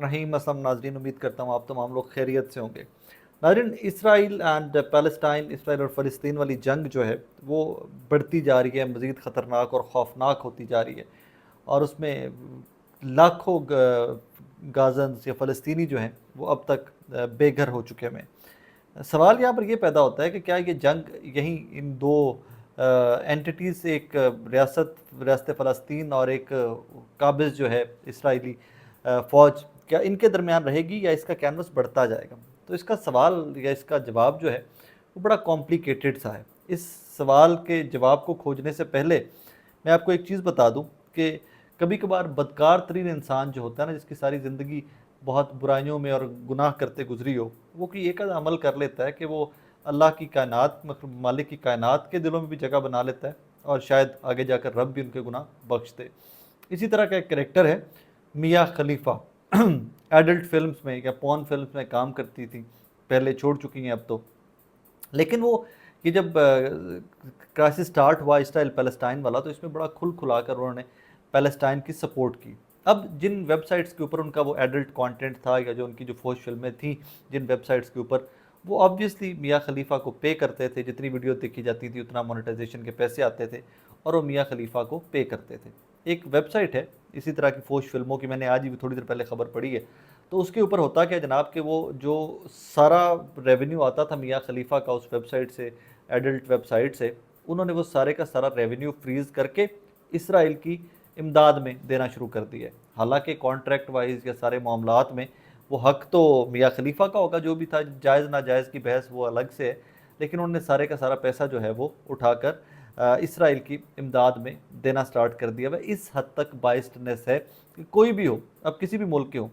रहीम असलम नाजरीन, उम्मीद करता हूँ आप तमाम लोग खैरियत से होंगे। नाजरीन, इसराइल एंड पैलेस्टाइन, इसराइल और फ़लस्तीन वाली जंग जो है वो बढ़ती जा रही है, मज़ीद ख़तरनाक और ख़ौफनाक होती जा रही है। और उसमें लाखों गाज़न्स या फ़लस्तीनी जो हैं वो अब तक बेघर हो चुके हैं। सवाल यहाँ पर ये पैदा होता है कि क्या ये जंग यहीं इन दो एंटिटीज़, एक रियासत फ़लस्तीन और एक काबिज़ जो है इसराइली फ़ौज, क्या इनके दरमियान रहेगी या इसका कैनवस बढ़ता जाएगा? तो इसका सवाल या इसका जवाब जो है वो बड़ा कॉम्प्लिकेटेड सा है। इस सवाल के जवाब को खोजने से पहले मैं आपको एक चीज़ बता दूं कि कभी कभार बदकार तरीन इंसान जो होता है ना, जिसकी सारी ज़िंदगी बहुत बुराइयों में और गुनाह करते गुजरी हो, वो कि एक आध अमल कर लेता है कि वो अल्लाह की कायनात, मालिक की कायनात के दिलों में भी जगह बना लेता है, और शायद आगे जाकर रब भी उनके गुनाह बख्श दे। इसी तरह का एक कैरेक्टर है मियाँ खलीफा। एडल्ट फिल्म्स में या पॉर्न फिल्म्स में काम करती थी, पहले छोड़ चुकी हैं अब तो। लेकिन वो ये जब क्राइसिस स्टार्ट हुआ इसराइल पैलेस्टाइन वाला, तो इसमें बड़ा खुल खुला कर उन्होंने पैलेस्टाइन की सपोर्ट की। अब जिन वेबसाइट्स के ऊपर उनका वो एडल्ट कंटेंट था, या जो उनकी जो फौज फिल्में थी जिन वेबसाइट्स के ऊपर, वो ऑब्वियसली मियाँ खलीफा को पे करते थे। जितनी वीडियो देखी जाती थी उतना मोनेटाइजेशन के पैसे आते थे, और वो मियाँ खलीफा को पे करते थे। एक वेबसाइट है इसी तरह की फौज फिल्मों की, मैंने आज ही थोड़ी देर पहले खबर पड़ी है। तो उसके ऊपर होता क्या जनाब कि वो जो सारा रेवेन्यू आता था मियाँ खलीफा का उस वेबसाइट से, एडल्ट वेबसाइट से, उन्होंने वो सारे का सारा रेवेन्यू फ्रीज़ करके इसराइल की इमदाद में देना शुरू कर दिया है। हालांकि कॉन्ट्रैक्ट वाइज या सारे मामलात में वो हक़ तो मियाँ खलीफा का होगा, जो भी था, जायज़ नाजायज़ की बहस वो अलग से है। लेकिन उन्होंने सारे का सारा पैसा जो है वो उठाकर इसराइल की इमदाद में देना स्टार्ट कर दिया। वह इस हद तक बाइस्डनेस है कि कोई भी हो, अब किसी भी मुल्क के हो,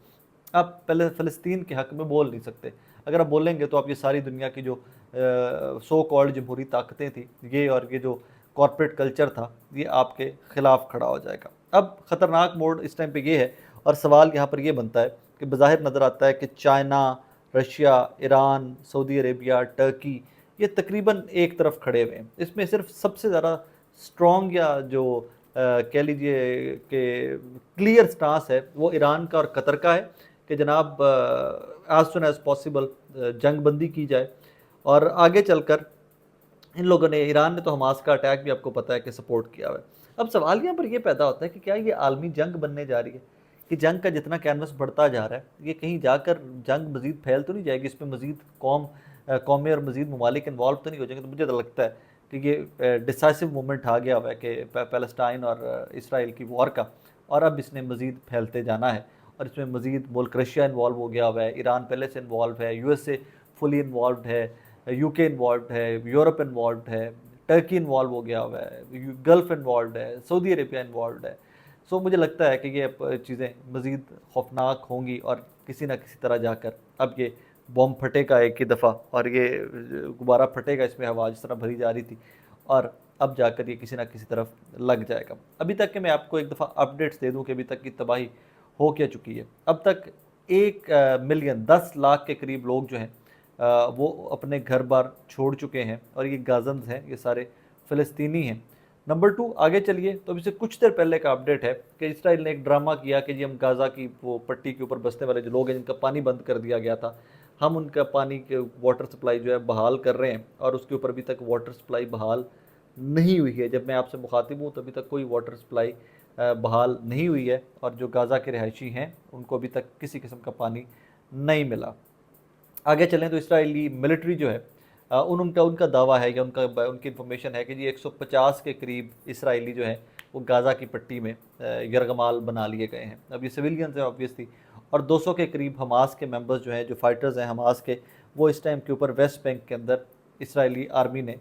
आप पहले फ़लस्तीन के हक़ में बोल नहीं सकते। अगर आप बोलेंगे तो आप ये सारी दुनिया की जो सो कॉल्ड जमहूरी ताकतें थी, ये और ये जो कॉर्पोरेट कल्चर था, ये आपके ख़िलाफ़ खड़ा हो जाएगा। अब ख़तरनाक मोड़ इस टाइम पे ये है, और सवाल यहाँ पर ये बनता है कि बज़ाहिर नज़र आता है कि China, Russia, Iran, Saudi Arabia, Turkey, ये तकरीबन एक तरफ खड़े हुए हैं। इसमें सिर्फ सबसे ज़्यादा स्ट्रॉन्ग या जो कह लीजिए कि क्लियर स्टांस है वो ईरान का और कतर का है कि जनाब एज सुन एज़ पॉसिबल जंग बंदी की जाए। और आगे चलकर इन लोगों ने, ईरान ने तो हमास का अटैक भी आपको पता है कि सपोर्ट किया हुआ है। अब सवाल यहाँ पर ये पैदा होता है कि क्या ये आलमी जंग बनने जा रही है, कि जंग का जितना कैनवस बढ़ता जा रहा है, ये कहीं जाकर जंग मज़ीद फैल तो नहीं जाएगी, इसमें मज़ीद कौमें और मज़ीद ममालिक इन्वॉल्व तो नहीं हो जाएंगे? तो मुझे तो लगता है कि ये डिसाइसिव मोमेंट आ गया हुआ है कि पैलेस्टाइन और इसराइल की वॉर का, और अब इसने मज़ीद फैलते जाना है। और इसमें मज़ीद मुल्क रशिया इन्वॉल्व हो गया हुआ है, ईरान पहले से इन्वॉल्व है, यूएसए फुली इन्वॉल्व है, यूके इन्वॉल्व है, यूरोप इन्वॉल्व है, टर्की इन्वॉल्व हो गया हुआ है, गल्फ़ इन्वॉल्व है, सऊदी अरेबिया इन्वॉल्व है। सो मुझे लगता है कि ये चीज़ें मज़ीद खौफनाक होंगी, और किसी न किसी तरह जाकर अब ये बॉम्ब फटेगा एक ही दफ़ा, और ये गुब्बारा फटेगा, इसमें हवा जिस तरह भरी जा रही थी, और अब जाकर ये किसी न किसी तरफ लग जाएगा। अभी तक के मैं आपको एक दफ़ा अपडेट्स दे दूँ कि अभी तक की तबाही हो क्या चुकी है। अब तक 1 मिलियन 10 लाख के करीब लोग जो हैं वो अपने घर बार छोड़ चुके हैं, और ये गाज़न्स हैं, ये सारे फ़लस्तीनी हैं। नंबर 2, आगे चलिए तो अभी से कुछ देर पहले का अपडेट है कि इसराइल ने एक ड्रामा किया कि जी हम गाज़ा की वो पट्टी के ऊपर बसने वाले जो लोग हैं जिनका पानी बंद कर दिया गया था, हम उनका पानी के वाटर सप्लाई जो है बहाल कर रहे हैं, और उसके ऊपर अभी तक वाटर सप्लाई बहाल नहीं हुई है। जब मैं आपसे मुखातिब हूँ तो अभी तक कोई वाटर सप्लाई बहाल नहीं हुई है, और जो गाज़ा के रिहायशी हैं उनको अभी तक किसी किस्म का पानी नहीं मिला। आगे चलें तो इसराइली मिलिट्री जो है उनका उनका दावा है, या उनकी इन्फॉर्मेशन है कि जी 150 के करीब इसराइली जो है वो गाज़ा की पट्टी में यरगमाल बना लिए गए हैं। अब ये सिविलियंस हैं ऑब्वियसली, और 200 के करीब हमास के मेंबर्स जो हैं, जो फाइटर्स हैं हमास के, वो इस टाइम के ऊपर वेस्ट बैंक के अंदर इसराइली आर्मी ने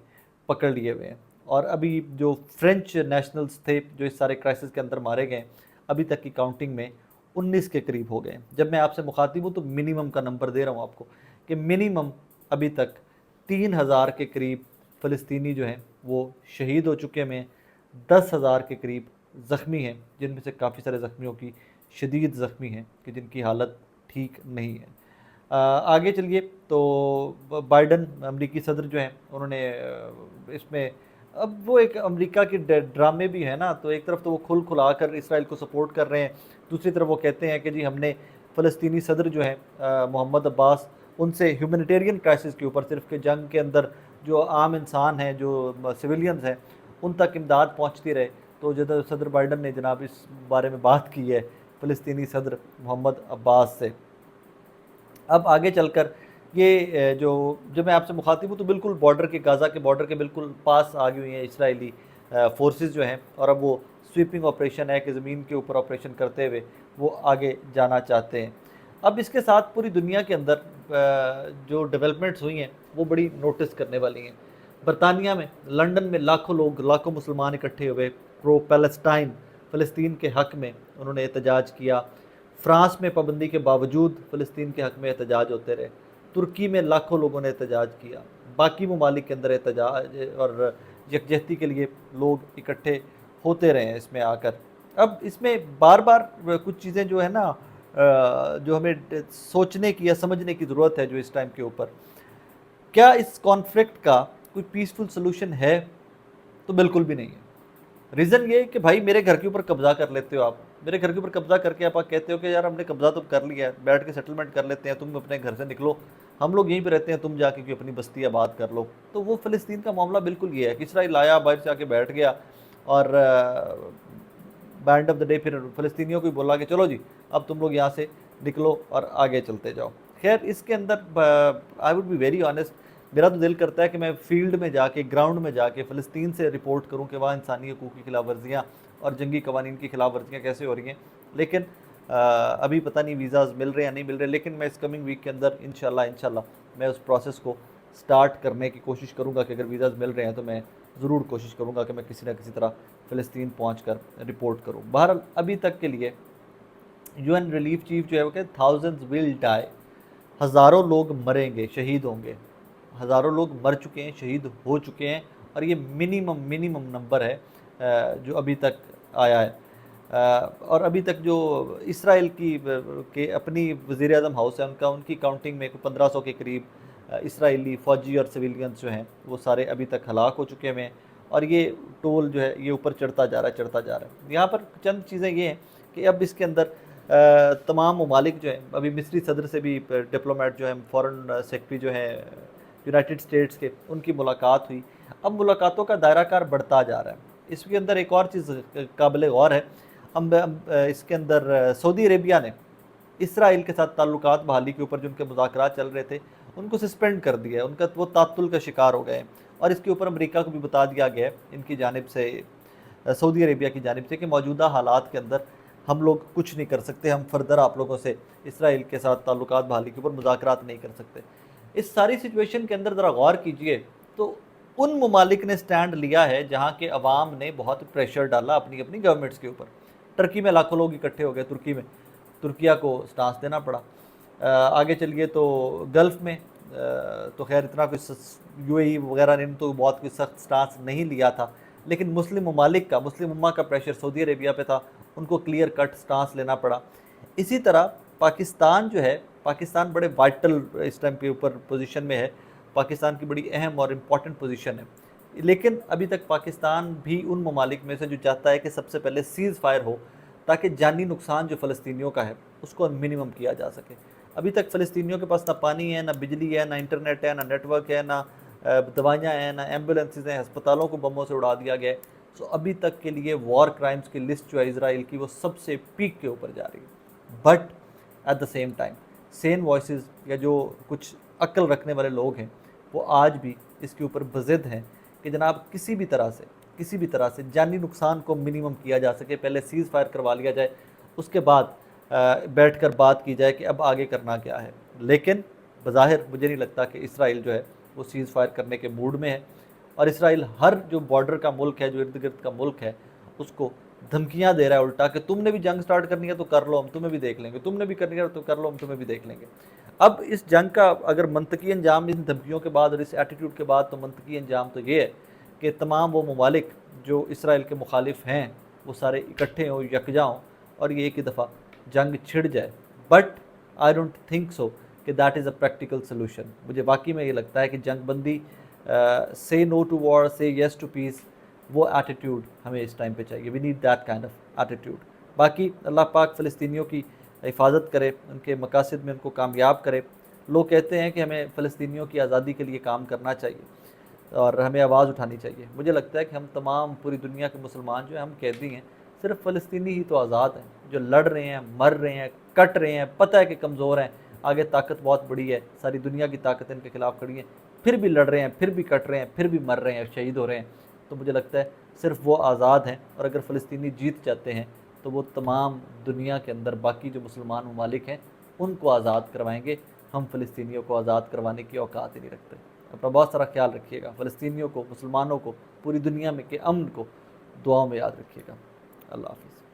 पकड़ लिए हुए हैं। और अभी जो फ्रेंच नेशनल्स थे जो इस सारे क्राइसिस के अंदर मारे गए, अभी तक की काउंटिंग में 19 के करीब हो गए। जब मैं आपसे मुखातिब हूँ तो मिनिमम का नंबर दे रहा हूँ आपको कि मिनिमम अभी तक 3000 के करीब फ़लस्तीनी जो हैं वो शहीद हो चुके हैं, 10,000 के करीब ज़ख्मी हैं, जिनमें से काफ़ी सारे ज़ख्मियों की शदीद ज़ख्मी हैं कि जिनकी हालत ठीक नहीं है। आगे चलिए तो बाइडन अमरीकी सदर जो हैं उन्होंने इसमें, अब वो एक अमेरिका की ड्रामे भी है ना, तो एक तरफ तो वो खुल खुला कर इसराइल को सपोर्ट कर रहे हैं, दूसरी तरफ वो कहते हैं कि जी हमने फ़लस्तीनी सदर जो हैं मोहम्मद अब्बास, उनसे ह्यूमैनिटेरियन क्राइसिस के ऊपर, सिर्फ कि जंग के अंदर जो आम इंसान हैं, जो सिविलियंस हैं, उन तक इमदाद पहुँचती रहे। तो जब सदर बाइडन ने जनाब इस बारे में बात की है फ़लस्तीनी सदर मोहम्मद अब्बास से। अब आगे चलकर ये जो मैं आपसे मुखातिब हूँ तो बिल्कुल बॉर्डर के, गाज़ा के बॉर्डर के बिल्कुल पास आ गई हुई हैं इसराइली फोर्सेस जो हैं, और अब वो स्वीपिंग ऑपरेशन है कि ज़मीन के ऊपर ऑपरेशन करते हुए वो आगे जाना चाहते हैं। अब इसके साथ पूरी दुनिया के अंदर जो डेवलपमेंट्स हुई हैं वो बड़ी नोटिस करने वाली हैं। बरतानिया में, लंदन में लाखों लोग, लाखों मुसलमान इकट्ठे हुए प्रो पैलेस्टाइन, फ़लस्तीन के हक़ में उन्होंने एहतजाज किया। फ्रांस में पाबंदी के बावजूद फ़लस्तीन के हक़ में एहतजाज होते रहे। तुर्की में लाखों लोगों ने एहतजाज किया। बाकी ममालिक के अंदर एहतजाज और यकजहती के लिए लोग इकट्ठे होते रहे हैं इसमें आकर। अब इसमें बार बार कुछ चीज़ें जो है ना जो हमें सोचने की या समझने की ज़रूरत है जो इस टाइम के ऊपर, क्या इस कॉन्फ्लिक्ट का कोई पीसफुल सोल्यूशन है? तो बिल्कुल भी नहीं है। रीज़न ये है कि भाई मेरे घर के ऊपर कब्ज़ा कर लेते हो आप, मेरे घर के ऊपर कब्ज़ा करके आप कहते हो कि यार हमने कब्ज़ा तो कर लिया है, बैठ के सेटलमेंट कर लेते हैं, तुम अपने घर से निकलो, हम लोग यहीं पे रहते हैं, तुम जाके कोई अपनी बस्ती आबाद कर लो। तो वो फ़लस्तीन का मामला बिल्कुल ये है कि इसराइल आया, बाहर से आके बैठ गया और एंड ऑफ द डे फिर फ़लस्तीनियों को बोला कि चलो जी अब तुम लोग यहाँ से निकलो और आगे चलते जाओ। खैर इसके अंदर I would be very honest, मेरा तो दिल करता है कि मैं फील्ड में जाके, ग्राउंड में जाके फ़लस्तीन से रिपोर्ट करूं कि वहाँ इंसानी हकूक़ की खिलाफ वर्जियाँ और जंगी कवानीन की खिलाफ वर्जियाँ कैसे हो रही हैं। लेकिन अभी पता नहीं वीज़ाज़ मिल रहे हैं या नहीं मिल रहे, लेकिन मैं इस कमिंग वीक के अंदर इंशाल्लाह मैं उस प्रोसेस को स्टार्ट करने की कोशिश करूँगा कि अगर वीज़ाज़ मिल रहे हैं तो मैं ज़रूर कोशिश करूँगा कि मैं किसी न किसी तरह फ़लस्तीन पहुँच कर रिपोर्ट करूँ। बहरहाल अभी तक के लिए UN रिलीफ चीफ जो है वो कहते थाउजेंड्स विल डाई, हज़ारों लोग मरेंगे, शहीद होंगे। हज़ारों लोग मर चुके हैं, शहीद हो चुके हैं, और ये मिनिमम नंबर है जो अभी तक आया है। और अभी तक जो इसराइल के अपनी वज़ीर-ए-आज़म हाउस है उनकी काउंटिंग में 1500 के करीब इसराइली फ़ौजी और सिविलियंस जो हैं वो सारे अभी तक हलाक हो चुके हैं, और ये टोल जो है ये ऊपर चढ़ता जा रहा है। यहाँ पर चंद चीज़ें ये हैं कि अब इसके अंदर तमाम ममालिक जो हैं, अभी मिस्री सदर से भी डिप्लोमेट जो हैं, फ़ॉरेन सेक्रेटरी जो हैं यूनाइटेड स्टेट्स के, उनकी मुलाकात हुई। अब मुलाकातों का दायराकार बढ़ता जा रहा है। इसके अंदर एक और चीज़ काबिल गौर है, अब इसके अंदर सऊदी अरेबिया ने इसराइल के साथ ताल्लुकात बहाली के ऊपर जो उनके मुज़ाकरात चल रहे थे उनको सस्पेंड कर दिया है, उनका वो तात्तुल का शिकार हो गए हैं। और इसके ऊपर अमेरिका को भी बता दिया गया है इनकी जानिब से, सऊदी अरेबिया की जानिब से, कि मौजूदा हालात के अंदर हम लोग कुछ नहीं कर सकते, हम फर्दर आप लोगों से इसराइल के साथ ताल्लुकात बहाली के ऊपर मुज़ाकरात नहीं कर सकते। इस सारी सिचुएशन के अंदर ज़रा गौर कीजिए तो उन ममालिक ने स्टैंड लिया है जहाँ के अवाम ने बहुत प्रेशर डाला अपनी अपनी गवर्नमेंट्स के ऊपर। टर्की में लाखों लोग इकट्ठे हो गए, तुर्की में तुर्किया को स्टांस देना पड़ा। आगे चलिए तो गल्फ़ में तो खैर इतना कुछ UAE वगैरह ने तो बहुत कुछ सख्त स्टांस नहीं लिया था, लेकिन मुस्लिम ममालिक का, मुस्लिम उम्मा का प्रेशर सऊदी अरेबिया पे था, उनको क्लियर कट स्टांस लेना पड़ा। इसी तरह पाकिस्तान जो है, पाकिस्तान बड़े वाइटल इस टाइम के ऊपर पोजीशन में है, पाकिस्तान की बड़ी अहम और इम्पॉर्टेंट पोजीशन है, लेकिन अभी तक पाकिस्तान भी उन ममालिक में से जो चाहता है कि सबसे पहले सीज़ फायर हो ताकि जानी नुकसान जो फ़लस्तीनियों का है उसको मिनिमम किया जा सके। अभी तक फ़लस्तीनियों के पास ना पानी है, ना बिजली है, ना इंटरनेट है, ना नेटवर्क है, ना दवाइयाँ हैं, ना एम्बुलेंसेज हैं, अस्पतालों को बमों से उड़ा दिया गया है। सो अभी तक के लिए वॉर क्राइम्स की लिस्ट जो है इसराइल की वो सबसे पीक के ऊपर जा रही है। But at the same time Sen voices या जो कुछ अक्ल रखने वाले लोग हैं वो आज भी इसके ऊपर बज़िद हैं कि जनाब किसी भी तरह से जानी नुकसान को मिनिमम किया जा सके, पहले सीज़ फायर करवा लिया जाए, उसके बाद बैठकर बात की जाए कि अब आगे करना क्या है। लेकिन बज़ाहिर मुझे नहीं लगता कि इसराइल जो है वो सीज़ फायर करने के मूड में है, और इसराइल हर जो बॉर्डर का मुल्क है, जो इर्द गिर्द का मुल्क है, उसको धमकियां दे रहा है उल्टा कि तुमने भी जंग स्टार्ट करनी है तो कर लो, हम तुम्हें भी देख लेंगे, तुमने भी करनी है तो कर लो, हम तुम्हें भी देख लेंगे। अब इस जंग का अगर मंतकी अंजाम इन धमकियों के बाद और इस एटीट्यूड के बाद, तो मंतकी अंजाम तो ये है कि तमाम वो ममालिक जो इसराइल के मुखालिफ हैं वो सारे इकट्ठे हों, यकजा हों, और ये एक ही दफ़ा जंग छिड़ जाए। But I don't think so कि that is a practical solution. मुझे वाकई में ये लगता है कि जंग बंदी, से नो टू वॉर, से येस टू पीस, वो एटीट्यूड हमें इस टाइम पे चाहिए। We need that kind of attitude. बाकी अल्लाह पाक फ़लस्तीनियों की حفاظت کرے, ان کے مقاصد میں ان کو کامیاب کرے. لوگ کہتے ہیں کہ ہمیں فلسطینیوں کی آزادی کے لیے کام کرنا چاہیے اور ہمیں آواز اٹھانی چاہیے. مجھے لگتا ہے کہ ہم تمام پوری دنیا کے مسلمان جو ہیں ہم قیدی ہیں, صرف فلسطینی ہی تو آزاد ہیں جو لڑ رہے ہیں, مر رہے ہیں, کٹ رہے ہیں, پتہ ہے کہ کمزور ہیں, آگے طاقت بہت بڑی ہے, ساری دنیا کی طاقت ان کے خلاف کھڑی ہیں, پھر بھی لڑ رہے ہیں, پھر بھی کٹ رہے ہیں, پھر بھی مر رہے ہیں, شہید ہو رہے ہیں. تو مجھے لگتا ہے صرف وہ آزاد ہیں, اور اگر فلسطینی جیت جاتے ہیں تو وہ تمام دنیا کے اندر باقی جو مسلمان ممالک ہیں ان کو آزاد کروائیں گے. ہم فلسطینیوں کو آزاد کروانے کی اوقات ہی نہیں رکھتے. اپنا بہت سارا خیال رکھیے گا. فلسطینیوں کو, مسلمانوں کو, پوری دنیا میں کے امن کو دعاؤں میں یاد رکھیے گا. اللہ حافظ.